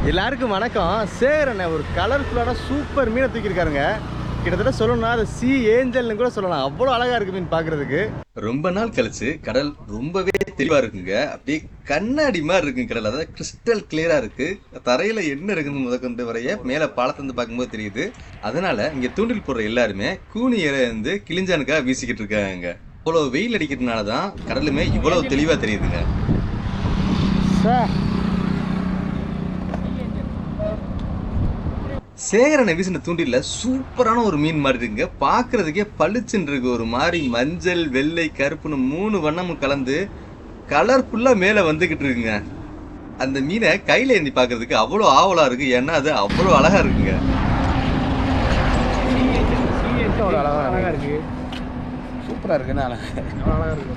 எல்லாருக்கும் வணக்கம். சேகரண்ண ஒரு கலர்ஃபுல்லான சூப்பர் மீனை தூக்கியிருக்காருங்க. கிட்டத்தட்ட சொல்லணும்னா அது சி ஏஞ்சல்னு கூட சொல்லலாம். அவ்வளோ அழகா இருக்கு மீன் பார்க்கறதுக்கு. ரொம்ப நாள் கழிச்சு கடல் ரொம்பவே தெளிவா இருக்குங்க. அப்படியே கண்ணாடி மாதிரி இருக்குங்க கடல். அதாவது கிறிஸ்டல் கிளியரா இருக்கு. தரையில என்ன இருக்குன்னு முதற்கொண்டு வரைய மேல பாலத்திலிருந்து பார்க்கும்போது தெரியுது. அதனால இங்க தூண்டில் போடுற எல்லாருமே கூனி இருந்து கிளிஞ்சானுக்காக வீசிக்கிட்டு இருக்காங்க. இவ்வளவு வெயில் அடிக்கிறதுனால தான் கடலுமே இவ்வளவு தெளிவா தெரியுதுங்க. சேகரனை வீசின தூண்டில சூப்பரான ஒரு மீன் மாதிரி இருக்குங்க. பாக்குறதுக்கே பளிச்சுன்னு இருக்கு. ஒரு மாதிரி மஞ்சள் வெள்ளை கருப்புன்னு 3 வண்ணமும் கலந்து கலர்ஃபுல்லா மேல வந்துகிட்டு இருக்குங்க. அந்த மீனை கையில ஏந்தி பாக்குறதுக்கு அவ்வளவு ஆவலா இருக்கு. ஏன்னா அது அவ்வளவு அழகா இருக்குங்க. அழகா இருக்கு, சூப்பரா இருக்குன்னு அழகா இருக்கு.